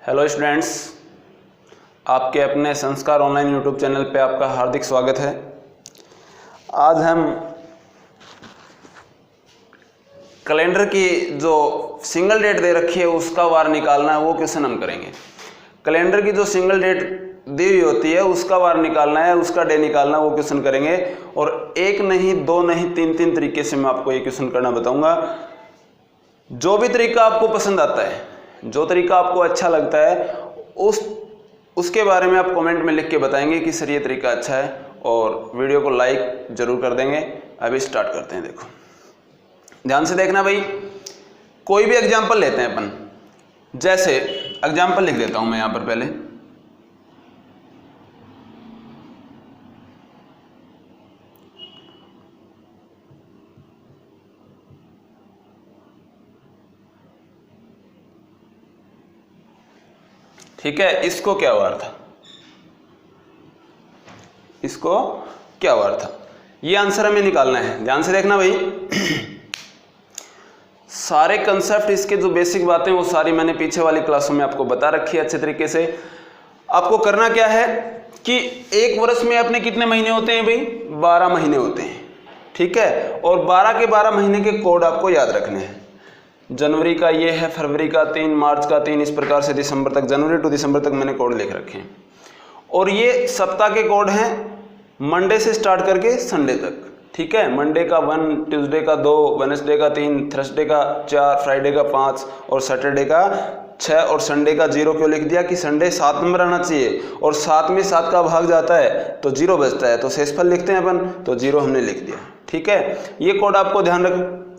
Hello students, आपके अपने संस्कार ऑनलाइन यूट्यूब चैनल पे आपका हार्दिक स्वागत है। आज हम कैलेंडर की जो सिंगल डेट दे रखी है उसका वार निकालना है, वो क्वेश्चन हम करेंगे। कैलेंडर की जो सिंगल डेट दी हुई होती है उसका वार निकालना है, उसका डे निकालना, वो क्वेश्चन करेंगे। और एक नहीं, दो नहीं, तीन तरीके से मैं आपको ये क्वेश्चन करना बताऊंगा। जो भी तरीका आपको पसंद आता है, जो तरीका आपको अच्छा लगता है, उसके बारे में आप कमेंट में लिख के बताएंगे कि सर ये तरीका अच्छा है, और वीडियो को लाइक जरूर कर देंगे। अभी स्टार्ट करते हैं। देखो ध्यान से देखना भाई, कोई भी एग्जाम्पल लेते हैं अपन। जैसे एग्जाम्पल लिख देता हूं मैं यहां पर पहले। ठीक है, इसको क्या वार था, इसको क्या वार था, ये आंसर हमें निकालना है। ध्यान से देखना भाई, सारे कंसेप्ट, इसके जो बेसिक बातें वो सारी मैंने पीछे वाली क्लासों में आपको बता रखी है अच्छे तरीके से। आपको करना क्या है कि एक वर्ष में अपने कितने महीने होते हैं भाई? 12 महीने होते हैं। ठीक है, और 12 के 12 महीने के कोड आपको याद रखने हैं। जनवरी का ये है, फरवरी का 3, मार्च का 3, इस प्रकार से दिसंबर तक, जनवरी टू दिसंबर तक मैंने कोड लिख रखे हैं। और ये सप्ताह के कोड हैं, मंडे से स्टार्ट करके संडे तक। ठीक है, मंडे का 1, ट्यूसडे का 2, वेडनेसडे का 3, थर्सडे का 4, फ्राइडे का 5 और सैटरडे का 6 और संडे का 0। क्यों लिख दिया कि संडे 7 नंबर आना चाहिए, और 7 में 7 का भाग जाता है तो 0 बचता है, तो शेषफल लिखते हैं अपन, तो 0 हमने लिख दिया। ठीक है, ये कोड आपको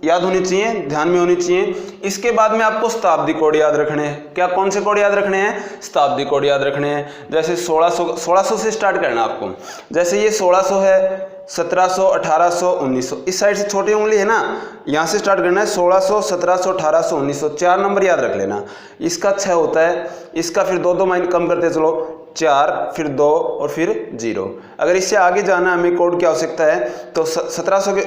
याद होनी चाहिए, ध्यान में होनी चाहिए। इसके बाद में आपको शताब्दी कोड याद रखने हैं। क्या, कौन से कोड याद रखने हैं? शताब्दी कोड याद रखने हैं। जैसे 1600 से स्टार्ट करना आपको। जैसे ये 1600 है, 1700, 1800, 1900, इस साइड से छोटी उंगली है ना, यहाँ से स्टार्ट करना है। 1600, 1700, 1800, 1900, 4 नंबर याद रख लेना। इसका 6 होता है, इसका फिर 2 माइन कम करते चलो, 4, फिर 2 और फिर 0। अगर इससे आगे जाना हमें कोड की आवश्यकता है तो 1600 के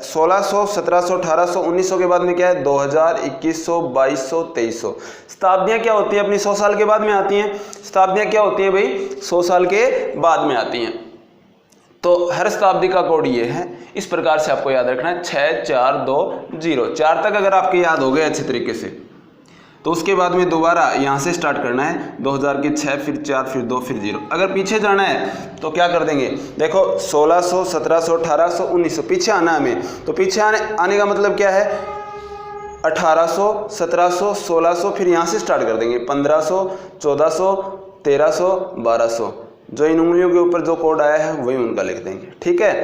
1600, 1700, 1800, 1900 के बाद में क्या है? 2000, 2100, 2200, 2300। शताब्दियाँ क्या होती हैं अपनी? 100 साल के बाद में आती हैं। शताब्दियाँ क्या होती हैं भाई? 100 साल के बाद में आती हैं। तो हर शताब्दी का कोड ये है। इस प्रकार से आपको याद रखना है, 6, 4, 2, 0। 4 तक अगर आपके याद हो गए अच्छे तरीके से, तो उसके बाद में दोबारा यहाँ से स्टार्ट करना है। 2000 के 6, फिर 4, फिर 2, फिर 0। अगर पीछे जाना है तो क्या कर देंगे? देखो 1600, 1700, 1800, 1900, पीछे आना है हमें। तो पीछे आने का मतलब क्या है? 1800, 1700, 1600, फिर यहाँ से स्टार्ट कर देंगे 1500, 1400, 1300, 1200। जो इन उंगलियों के ऊपर जो कोड आया है वही उनका लिख देंगे। ठीक है,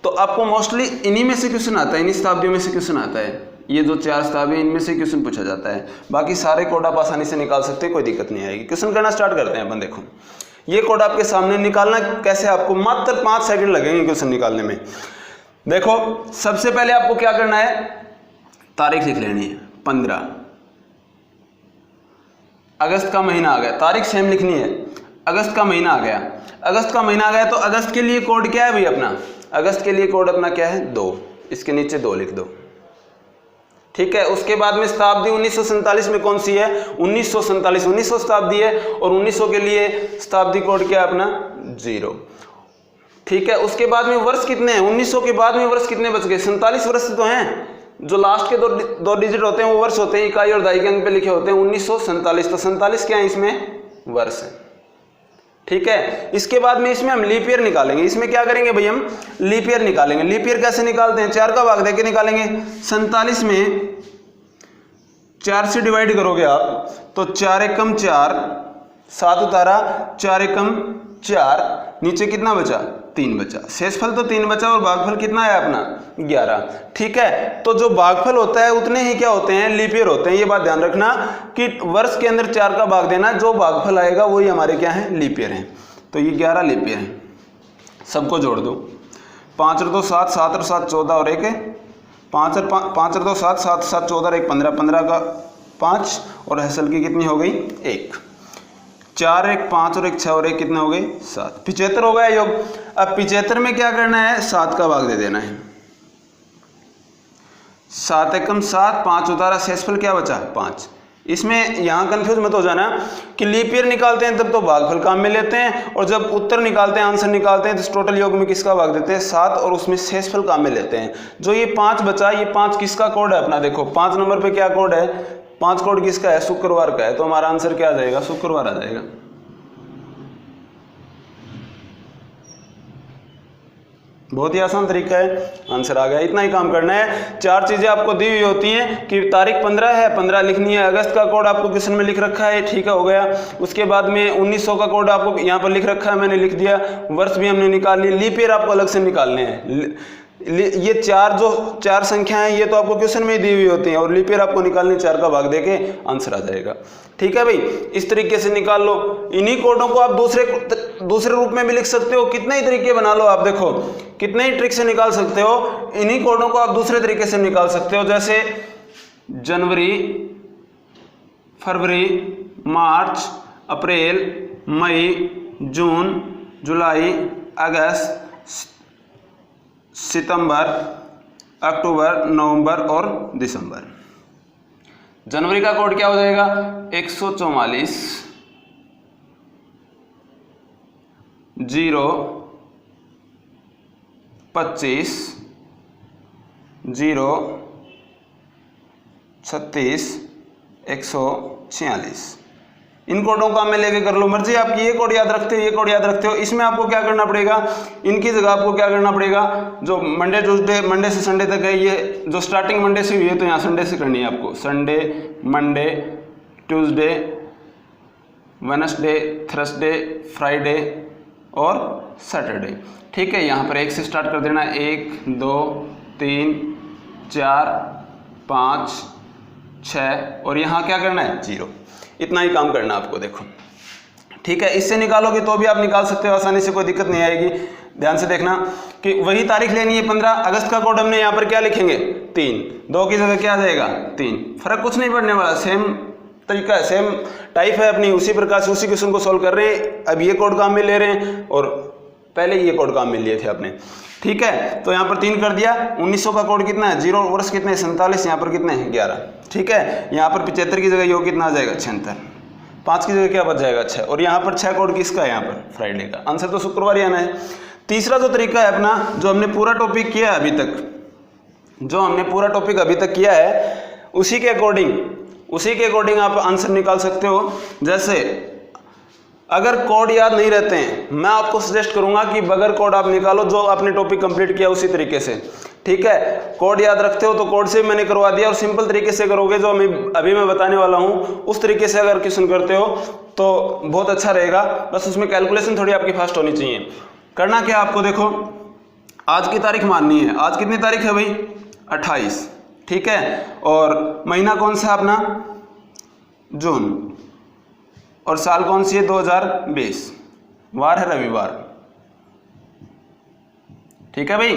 तो आपको मोस्टली इन्हीं में से क्वेश्चन आता है, इन्हीं शताब्दियों में से क्वेश्चन आता है। ये जो 4 शताब्दी, इनमें से क्वेश्चन पूछा जाता है। बाकी सारे कोड आप आसानी से निकाल सकते हैं, कोई दिक्कत नहीं आएगी। क्वेश्चन करना स्टार्ट करते हैं अपन। देखो ये कोड आपके सामने, निकालना कैसे? आपको मात्र 5 सेकंड लगेंगे क्वेश्चन निकालने में। देखो सबसे पहले आपको क्या करना है? तारीख लिख लेनी है। 15 अगस्त का महीना आ गया, तारीख सेम लिखनी है। अगस्त का महीना आ गया, अगस्त का महीना आ गया, तो अगस्त के लिए कोड क्या है भाई अपना? अगस्त के लिए कोड अपना क्या है? 2। इसके नीचे 2 लिख दो। ठीक है, उसके बाद में शताब्दी 1947 में कौन सी है? 1947, 1900 शताब्दी है, और 1900 के लिए शताब्दी कोड क्या है अपना? 0। ठीक है, उसके बाद में वर्ष कितने हैं? 1900 के बाद में वर्ष कितने बच गए? 47 वर्ष तो हैं। जो लास्ट के दो डिजिट होते हैं वो वर्ष होते हैं, इकाई और दाई के अंक पे लिखे होते हैं। 1947, तो 47 क्या है इसमें? वर्ष है। ठीक है, इसके बाद में इसमें हम लीप ईयर निकालेंगे। इसमें क्या करेंगे भाई? हम लीप ईयर निकालेंगे। लीप ईयर कैसे निकालते हैं? 4 का भाग देके निकालेंगे। 47 में 4 से डिवाइड करोगे आप तो 4 एकम 4, 7 उतारा, 4 एकम 4, नीचे कितना बचा? 3 बचा। शेषफल तो 3 बचा, और भागफल कितना है अपना? 11। ठीक है, तो जो भागफल होता है उतने ही क्या होते हैं? लीप ईयर होते हैं। ये बात ध्यान रखना कि वर्ष के अंदर 4 का भाग देना, जो भागफल आएगा वही हमारे क्या है? लीप ईयर है। तो ये 11 लीप ईयर है। सबको जोड़ दो। 5 और 2 7, 7 और 7 14 और 1 है 5 और 2 7, 7 7 14 और 1 15, 15 का 5, और हसल की कितनी हो गई? 1। 4 1 5 और 1 6 और 1 कितने हो गए? 7। 75 हो गया योग। अब 75 में क्या करना है? 7 का भाग दे देना है। 7 एकम 7, 5 उतारा, शेषफल क्या बचा? 5। इसमें यहाँ कंफ्यूज मत हो जाना कि लीप ईयर निकालते हैं तब तो भागफल काम में लेते हैं, और जब उत्तर निकालते हैं, आंसर निकालते हैं, तो टोटल योग में किसका भाग देते हैं 7, और उसमें शेषफल काम में लेते हैं। जो ये 5 बचा, ये 5 किसका कोड है अपना, देखो 5 नंबर पे क्या कोड है, 5 कोड किसका है, शुक्रवार का है, तो हमारा आंसर क्या आ जाएगा, शुक्रवार आ जाएगा। बहुत ही आसान तरीका है, आंसर आ गया। इतना ही काम करना है। 4 चीजें आपको दी हुई होती हैं कि तारीख 15 है, 15 लिखनी है, अगस्त का कोड आपको क्वेश्चन में लिख रखा है, ठीक है, हो गया। उसके बाद में 1900 का कोड आपको यहाँ पर लिख रखा है, मैंने लिख दिया, वर्ष भी हमने निकाल लिया, लीप ईयर आपको अलग से निकालने हैं। ये 4 संख्याएं ये तो आपको क्वेश्चन में ही दी हुई होती हैं, और लीप ईयर आपको निकालनी, 4 का भाग देके आंसर आ जाएगा, ठीक है भाई। इस तरीके से निकाल लो। इन्हीं कोडों को आप दूसरे रूप में भी लिख सकते हो, कितने ही तरीके बना लो, आप देखो कितने ही ट्रिक से निकाल सकते हो। इन्हीं कोडों को आप दूसरे तरीके से निकाल सकते हो, जैसे जनवरी, फरवरी, मार्च, अप्रैल, मई, जून, जुलाई, अगस्त, सितंबर, अक्टूबर, नवंबर और दिसंबर। जनवरी का कोड क्या हो जाएगा, 144 0 25 0 36 146। इन कोडों का मैं लेके कर लो मर्जी आपकी, ये कोड याद रखते हो, ये कोड याद रखते हो। इसमें आपको क्या करना पड़ेगा, इनकी जगह आपको क्या करना पड़ेगा, जो मंडे ट्यूसडे, मंडे से संडे तक है, ये जो स्टार्टिंग मंडे से हुई है तो यहाँ संडे से करनी है आपको। Sunday, Monday, Tuesday, Wednesday, Thursday, Friday और सैटरडे, ठीक है। यहाँ पर 1 से स्टार्ट कर देना, 1 2 3 4 5 6, और यहाँ क्या करना है 0। इतना ही काम करना आपको, देखो, ठीक है। इससे निकालोगे तो भी आप निकाल सकते हो आसानी से, कोई दिक्कत नहीं आएगी। ध्यान से देखना कि वही तारीख लेनी है 15 अगस्त का कोड हमने यहाँ पर क्या लिखेंगे 3, 2 की जगह क्या आ जाएगा 3, फर्क कुछ नहीं पड़ने वाला, सेम तरीका है, सेम टाइप है अपनी, उसी प्रकार से उसी क्वेश्चन को सोल्व कर रहे हैं। अब ये कोड काम में ले रहे हैं और पहले ये कोड काम में लिए थे आपने, ठीक है। तो यहाँ पर 3 कर दिया। 1900 का कोड कितना है, 0 वर्ष कितने 47, यहाँ पर कितने हैं 11, ठीक है। यहाँ पर 75 की जगह योग कितना आ जाएगा 76, 5 की जगह क्या बच जाएगा 6, और यहाँ पर 6 कोड किसका है, यहाँ पर फ्राइडे का। आंसर तो शुक्रवार ही आना है। तीसरा जो तरीका है अपना, जो हमने पूरा टॉपिक किया है अभी तक, जो हमने पूरा टॉपिक अभी तक किया है, उसी के अकॉर्डिंग आप आंसर निकाल सकते हो। जैसे अगर कोड याद नहीं रहते हैं, मैं आपको सजेस्ट करूंगा कि बगैर कोड आप निकालो, जो आपने टॉपिक कंप्लीट किया उसी तरीके से, ठीक है। कोड याद रखते हो तो कोड से मैंने करवा दिया, और सिंपल तरीके से करोगे जो अभी मैं बताने वाला हूं, उस तरीके से अगर क्वेश्चन करते हो तो बहुत अच्छा रहेगा। बस उसमें कैलकुलेशन थोड़ी आपकी फास्ट होनी चाहिए। करना क्या आपको, देखो आज की तारीख माननी है। आज कितनी तारीख है भाई 28, ठीक है। और महीना कौन सा अपना जून, और साल कौन सी है 2020, वार है रविवार, ठीक है भाई।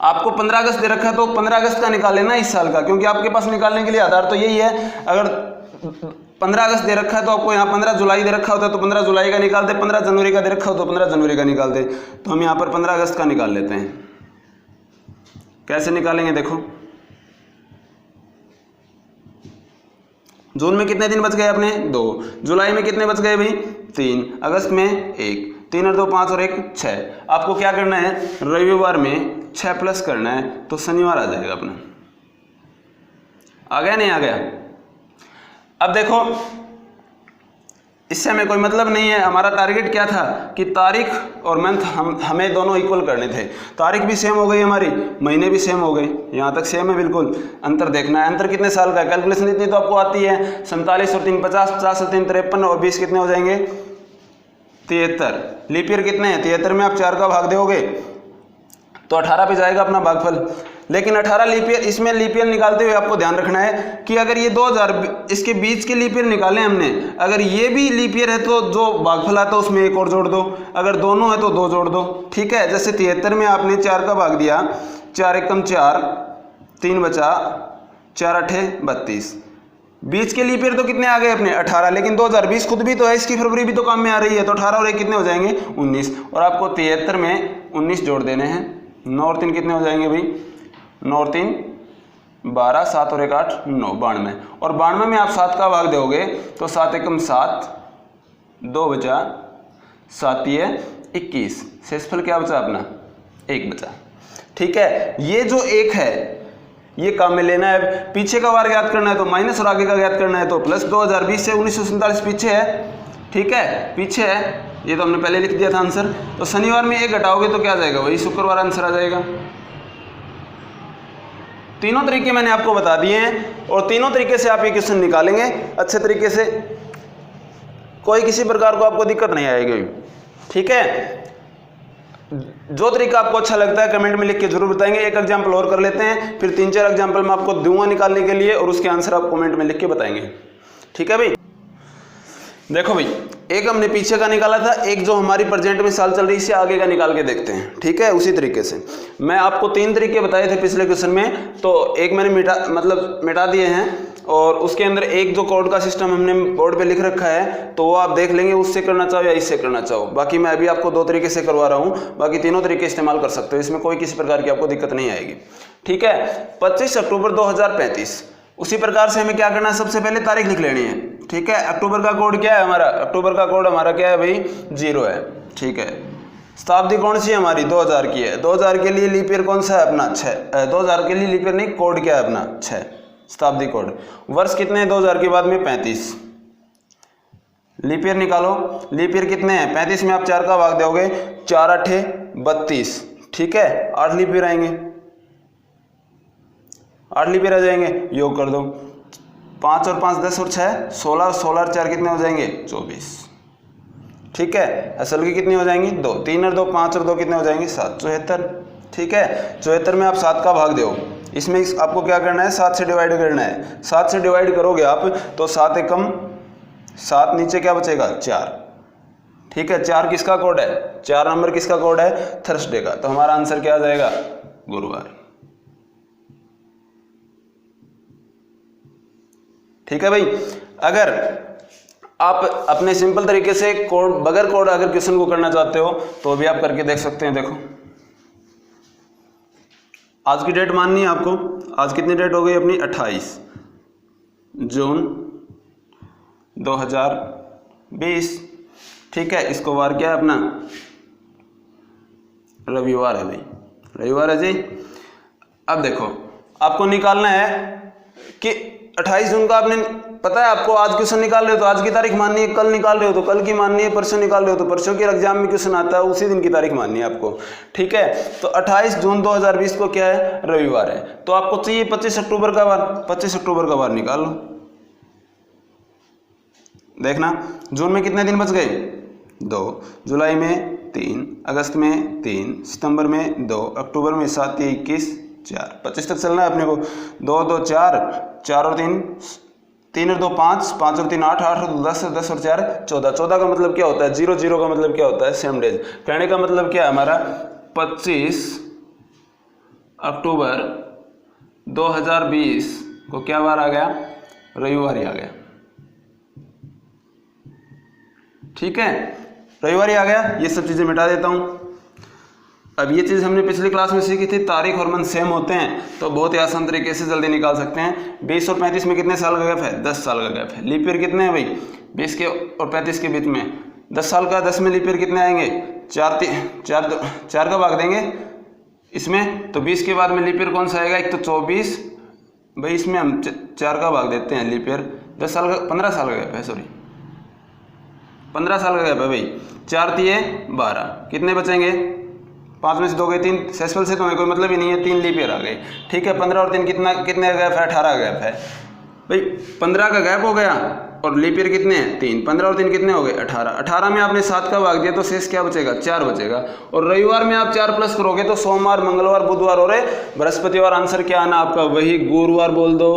आपको 15 अगस्त दे रखा है तो 15 अगस्त का निकाल लेना इस साल का, क्योंकि आपके पास निकालने के लिए आधार तो यही है। अगर 15 अगस्त दे रखा है तो आपको यहाँ 15 जुलाई दे रखा होता है तो 15 जुलाई का निकाल दे, 15 जनवरी का दे रखा हो तो 15 जनवरी का निकाल दे। तो हम यहाँ पर 15 अगस्त का निकाल लेते हैं। कैसे निकालेंगे, देखो जून में कितने दिन बच गए अपने 2, जुलाई में कितने बच गए भाई 3, अगस्त में 1, 3 और 2 5 और 1 6। आपको क्या करना है, रविवार में 6 प्लस करना है तो शनिवार आ जाएगा अपना। आ गया नहीं आ गया। अब देखो इससे हमें कोई मतलब नहीं है, हमारा टारगेट क्या था कि तारीख और मंथ हमें दोनों इक्वल करने थे। तारीख भी सेम हो गई हमारी, महीने भी सेम हो गए, यहाँ तक सेम है बिल्कुल। अंतर देखना है, अंतर कितने साल का है, कैलकुलेशन इतनी तो आपको आती है। 47 और 3 50, 50 और 3 53 और 20 कितने हो जाएंगे 73। लीप ईयर कितने हैं 73 में आप 4 का भाग दोगे तो 18 पे जाएगा अपना भागफल। लेकिन 18 लीप ईयर, इसमें लीप ईयर निकालते हुए आपको ध्यान रखना है कि अगर ये 2000 इसके बीच के लीप ईयर निकाले हमने, अगर ये भी लीप ईयर है तो जो भागफल आता है उसमें 1 और जोड़ दो, अगर दोनों है तो 2 जोड़ दो, ठीक है। जैसे 73 में आपने 4 का भाग दिया, 4 एकम 4, 3 बचा, 4 अठे 32। बीच के लीप ईयर तो कितने आ गए अपने 18, लेकिन 2020 खुद भी तो है, इसकी फरवरी भी तो काम में आ रही है, तो 18 और 1 कितने हो जाएंगे 19। और आपको 73 में 19 जोड़ देने हैं। 9 और 3 कितने हो जाएंगे भाई 9 और 3 12, 7 और 1 8 9, 92। और 92 में आप 7 का भाग दोगे तो 7 एकम 7, 2 बचा, 7 21, शेषफल क्या बचा अपना 1 बचा। ठीक है, ये जो 1 है ये काम में लेना है। पीछे का वार ज्ञात करना है तो माइनस और आगे का ज्ञात करना है तो प्लस। 2020 से 1947 पीछे है, ठीक है पीछे है, ये तो हमने पहले लिख दिया था आंसर। तो शनिवार में 1 घटाओगे तो क्या आ जाएगा, वही शुक्रवार आंसर आ जाएगा। तीनों तरीके मैंने आपको बता दिए हैं और तीनों तरीके से आप ये क्वेश्चन निकालेंगे अच्छे तरीके से, कोई किसी प्रकार को आपको दिक्कत नहीं आएगी। ठीक है, जो तरीका आपको अच्छा लगता है कमेंट में लिख के जरूर बताएंगे। एक एग्जाम्पल और कर लेते हैं, फिर 3-4 एग्जाम्पल मैं आपको दूंगा निकालने के लिए और उसके आंसर आप कमेंट में लिख के बताएंगे। ठीक है भाई, देखो भाई एक हमने पीछे का निकाला था, एक जो हमारी प्रेजेंट में साल चल रही है इससे आगे का निकाल के देखते हैं। ठीक है, उसी तरीके से मैं आपको 3 तरीके बताए थे पिछले क्वेश्चन में, तो एक मैंने मिटा दिए हैं और उसके अंदर एक जो कोड का सिस्टम हमने बोर्ड पे लिख रखा है तो वो आप देख लेंगे, उससे करना चाहो या इससे करना चाहो। बाकी मैं अभी आपको 2 तरीके से करवा रहा हूँ, बाकी तीनों तरीके इस्तेमाल कर सकते हो, इसमें कोई किसी प्रकार की आपको दिक्कत नहीं आएगी। ठीक है, 25 अक्टूबर 2035, उसी प्रकार से हमें क्या करना है, सबसे पहले तारीख लिख लेनी है। ठीक है, अक्टूबर का कोड क्या है हमारा, अक्टूबर का कोड हमारा क्या है भाई 0 है। ठीक है, शताब्दी कौन सी है हमारी 2000 की है, 2000 के लिए लीप ईयर कौन सा है अपना 6, 2000 के लिए लीप ईयर नहीं कोड क्या है अपना 6 शताब्दी कोड। वर्ष कितने हैं 2000 के बाद में 35, लीप ईयर निकालो, लीप ईयर कितने हैं 35 में आप 4 का भाग दोगे 4 8 32। ठीक है, 8 लीप ईयर आएंगे, 8 लीप ईयर आ जाएंगे, योग कर दो 5 और 5 10 और 6 16, 16 और 4 कितने हो जाएंगे 24। ठीक है, असल की कितनी हो जाएंगी 2, 3 और 2 5 और 2 कितने हो जाएंगे 7, 74। ठीक है, 74 में आप 7 का भाग दो, इसमें आपको क्या करना है 7 से डिवाइड करना है। 7 से डिवाइड करोगे आप तो 7 एकम 7, नीचे क्या बचेगा 4। ठीक है, 4 किसका कोड है, 4 नंबर किसका कोड है थर्सडे का, तो हमारा आंसर क्या आ जाएगा गुरुवार। ठीक है भाई, अगर आप अपने सिंपल तरीके से कोड बगैर कोड अगर क्वेश्चन को करना चाहते हो तो भी आप करके देख सकते हैं। देखो आज की डेट माननी है आपको, आज कितनी डेट हो गई अपनी 28 जून 2020। ठीक है, इसको वार क्या है अपना रविवार है भाई, रविवार है जी। अब देखो आपको निकालना है कि 28 जून का आपने पता है आपको, आज क्वेश्चन निकाल रहे हो तो आज की तारीख माननी है, कल निकाल रहे हो तो कल की माननी है, परसों निकाल रहे हो तो परसों के एग्जाम में क्वेश्चन आता है उसी दिन की तारीख माननी है आपको। ठीक है, तो 28 जून 2020 को क्या है रविवार है, तो आपको चाहिए 25 अक्टूबर का वार, 25 अक्टूबर का वार निकाल लो। देखना जून में कितने दिन बच गए 2, जुलाई में 3, अगस्त में 3, सितंबर में 2, अक्टूबर में 7 21 4, 25 तक चलना है अपने को। 2 2 4, 4 और 3 3 और 2 5, 5 और 3 8, 8 और 2 10, 10 और 4 14। 14 का मतलब क्या होता है 0 0 का मतलब क्या होता है सेम डेज। कहने का मतलब क्या है हमारा 25 अक्टूबर 2020 को क्या वार आ गया रविवार ही आ गया। ठीक है, रविवार ही आ गया। ये सब चीज़ें मिटा देता हूँ। अब ये चीज़ हमने पिछली क्लास में सीखी थी, तारीख और मंथ सेम होते हैं तो बहुत ही आसान तरीके से जल्दी निकाल सकते हैं। 20 और 35 में कितने साल का गैप है 10 साल का गैप है। लीप ईयर कितने हैं भाई 20 के और 35 के बीच में 10 साल का, 10 में लीप ईयर कितने आएंगे 4 का भाग देंगे इसमें तो 20 के बाद में लीप ईयर कौन सा आएगा, एक तो 24 भाई, इसमें हम 4 का भाग देते हैं लीप ईयर। 10 साल का 15 साल का गैप है, सॉरी 15 साल का गैप है भाई। 4 3 12 कितने बचेंगे 5 में से 2 गए 3, सेसफल से तो हमें कोई मतलब ही नहीं है, 3 लीप ईयर आ गए। ठीक है, 15 और 3 कितने का गैप है 18 का गैप है भाई। 15 का गैप हो गया और लीप ईयर कितने हैं 3, 15 और 3 कितने हो गए 18। 18 में आपने 7 का भाग दिया तो शेष क्या बचेगा 4 बचेगा। और रविवार में आप 4 प्लस करोगे तो सोमवार मंगलवार बुधवार और बृहस्पतिवार। आंसर क्या आना आपका वही, गुरुवार बोल दो,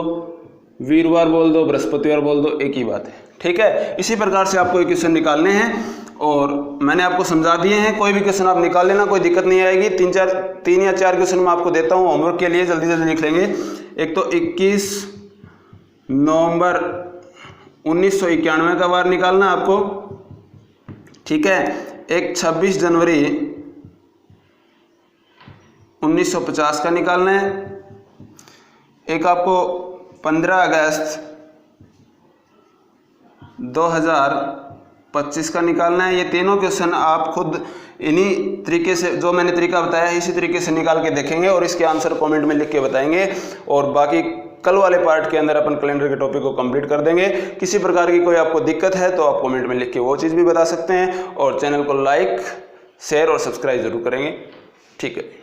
वीरवार बोल दो, बृहस्पतिवार बोल दो, एक ही बात है। ठीक है, इसी प्रकार से आपको क्वेश्चन निकालने हैं और मैंने आपको समझा दिए हैं। कोई भी क्वेश्चन आप निकाल लेना, कोई दिक्कत नहीं आएगी। 3 या 4 क्वेश्चन मैं आपको देता हूँ होमवर्क के लिए, जल्दी जल्दी लिख लेंगे। एक तो 21 नवंबर 1991 का वार निकालना आपको। ठीक है, एक 26 जनवरी 1950 का निकालना है, एक आपको 15 अगस्त 2025 का निकालना है। ये तीनों क्वेश्चन आप खुद इन्हीं तरीके से, जो मैंने तरीका बताया है, इसी तरीके से निकाल के देखेंगे और इसके आंसर कमेंट में लिख के बताएंगे। और बाकी कल वाले पार्ट के अंदर अपन कैलेंडर के टॉपिक को कंप्लीट कर देंगे। किसी प्रकार की कोई आपको दिक्कत है तो आप कमेंट में लिख के वो चीज़ भी बता सकते हैं। और चैनल को लाइक, शेयर और सब्सक्राइब जरूर करेंगे। ठीक है।